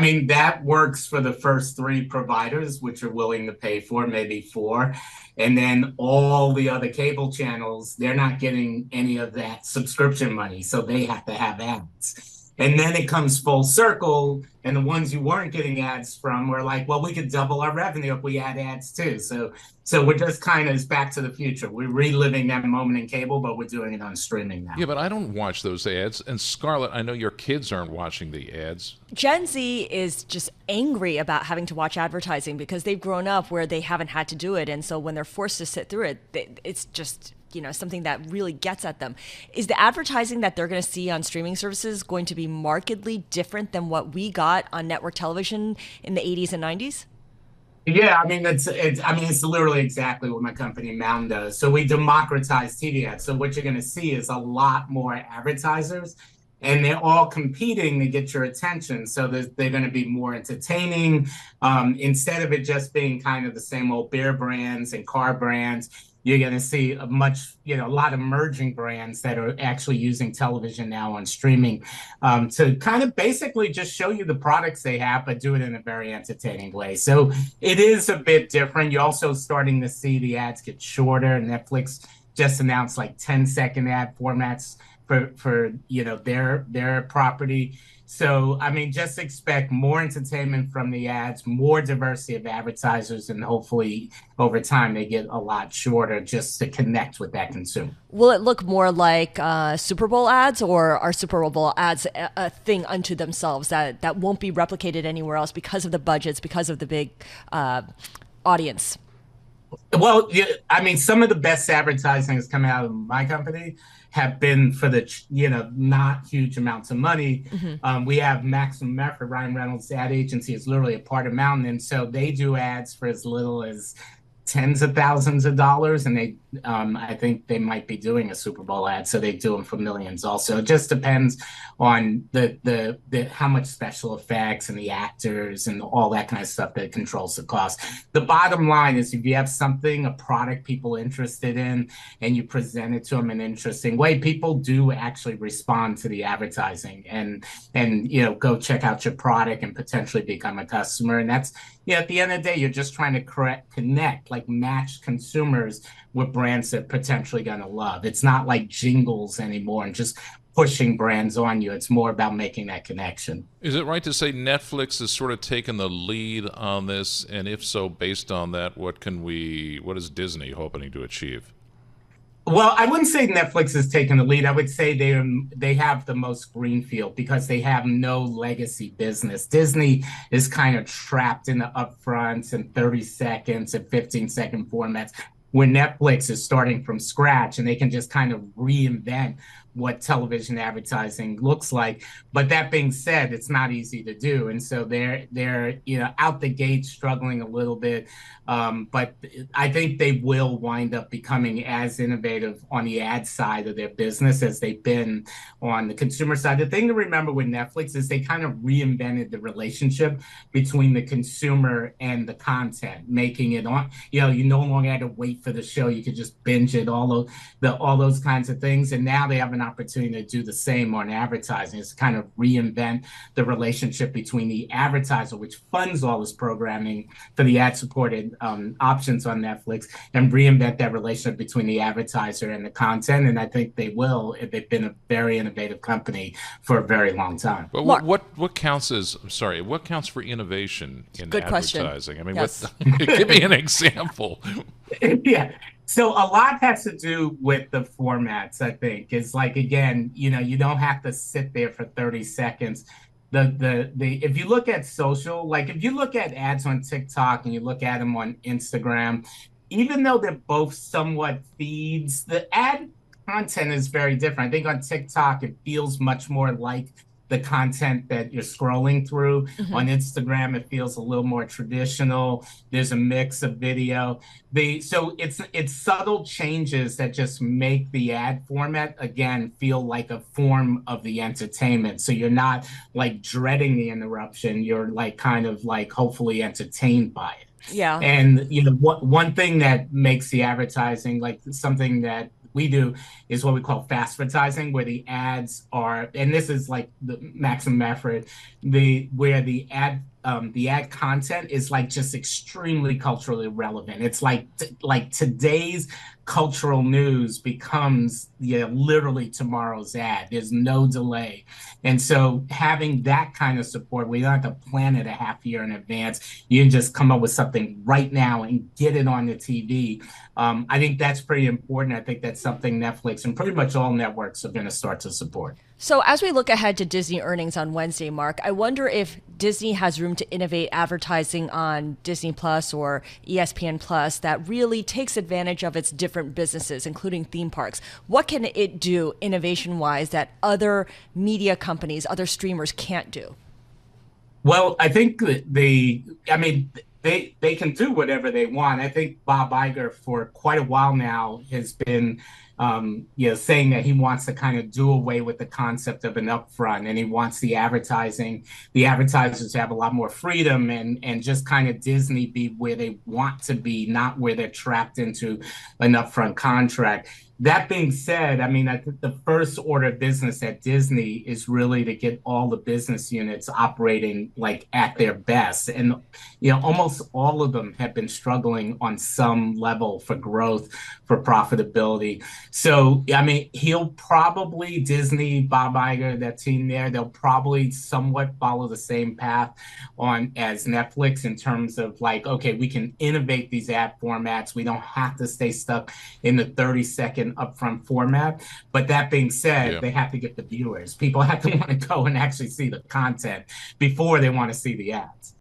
I mean, that works for the first three providers, which are willing to pay for maybe four. And then all the other cable channels, they're not getting any of that subscription money. So they have to have ads. And then it comes full circle. And the ones you weren't getting ads from were like, well, we could double our revenue if we add ads too. So we're just kind of, it's back to the future. We're reliving that moment in cable, but we're doing it on streaming now. Yeah, but I don't watch those ads. And Scarlett, I know your kids aren't watching the ads. Gen Z is just angry about having to watch advertising because they've grown up where they haven't had to do it. And so when they're forced to sit through it, it's just, something that really gets at them. Is the advertising that they're going to see on streaming services going to be markedly different than what we got on network television in the 80s and 90s? Yeah, I mean it's literally exactly what my company Mountain does. So we democratize TV ads. So what you're going to see is a lot more advertisers, and they're all competing to get your attention. So they're going to be more entertaining. Instead of it just being kind of the same old beer brands and car brands, you're going to see a lot of emerging brands that are actually using television now on streaming to kind of basically just show you the products they have, but do it in a very entertaining way. So it is a bit different. You're also starting to see the ads get shorter. Netflix just announced like 10-second ad formats for their property. So, I mean, just expect more entertainment from the ads, more diversity of advertisers, and hopefully over time they get a lot shorter just to connect with that consumer. Will it look more like Super Bowl ads, or are Super Bowl ads a thing unto themselves that won't be replicated anywhere else because of the budgets, because of the big audience? Well, yeah, I mean, some of the best advertising has come out of my company have been for the, not huge amounts of money. Mm-hmm. We have Maximum Effort, Ryan Reynolds' ad agency is literally a part of Mountain. And so they do ads for as little as tens of thousands of dollars. And they, I think they might be doing a Super Bowl ad. So they do them for millions also. It just depends on the how much special effects and the actors and all that kind of stuff that controls the cost. The bottom line is if you have something, a product people are interested in, and you present it to them in an interesting way, people do actually respond to the advertising and go check out your product and potentially become a customer. And that's, at the end of the day, you're just trying to connect, like match consumers with brands that potentially going to love. It's not like jingles anymore and just pushing brands on you. It's more about making that connection. Is it right to say Netflix has sort of taken the lead on this? And if so, based on that, what is Disney hoping to achieve? Well, I wouldn't say Netflix has taken the lead. I would say they have the most greenfield because they have no legacy business. Disney is kind of trapped in the upfronts and 30 seconds and 15-second formats, where Netflix is starting from scratch and they can just kind of reinvent what television advertising looks like. But that being said, it's not easy to do. And so they're out the gate struggling a little bit. But I think they will wind up becoming as innovative on the ad side of their business as they've been on the consumer side. The thing to remember with Netflix is they kind of reinvented the relationship between the consumer and the content, making it on, you no longer had to wait for the show. You could just binge it, all those kinds of things. And now they have an opportunity to do the same on advertising. It's to kind of reinvent the relationship between the advertiser, which funds all this programming for the ad-supported options on Netflix, and reinvent that relationship between the advertiser and the content. And I think they will. They've been a very innovative company for a very long time. But what counts for innovation in Good advertising? Question. I mean, yes. Give me an example. Yeah. So a lot has to do with the formats, I think. It's like, again, you don't have to sit there for 30 seconds. If you look at social, like if you look at ads on TikTok and you look at them on Instagram, even though they're both somewhat feeds, the ad content is very different. I think on TikTok, it feels much more like the content that you're scrolling through. Mm-hmm. On Instagram, it feels a little more traditional. There's a mix of video. So it's subtle changes that just make the ad format, again, feel like a form of the entertainment. So you're not like dreading the interruption. You're like kind of like hopefully entertained by it. Yeah. And one thing that makes the advertising, like something that we do is what we call fast advertising, where the ads are, and this is like the maximum effort, where the ad content is like just extremely culturally relevant. It's like today's cultural news becomes literally tomorrow's ad. There's no delay. And so having that kind of support, we don't have to plan it a half year in advance. You can just come up with something right now and get it on the TV. I think that's pretty important. I think that's something Netflix and pretty much all networks are going to start to support. So as we look ahead to Disney earnings on Wednesday, Mark, I wonder if Disney has room to innovate advertising on Disney Plus or ESPN Plus that really takes advantage of its different businesses, including theme parks. What can it do innovation-wise that other media companies, other streamers can't do? Well, I think that they can do whatever they want. I think Bob Iger for quite a while now has been saying that he wants to kind of do away with the concept of an upfront, and he wants the advertisers to have a lot more freedom and just kind of Disney be where they want to be, not where they're trapped into an upfront contract. That being said, I mean, I think the first order of business at Disney is really to get all the business units operating like at their best. And, almost all of them have been struggling on some level for growth, for profitability. So, I mean, Disney, Bob Iger, that team there, they'll probably somewhat follow the same path as Netflix in terms of like, okay, we can innovate these ad formats. We don't have to stay stuck in the 30-second upfront format. But that being said, they have to get the viewers. People have to want to go and actually see the content before they want to see the ads.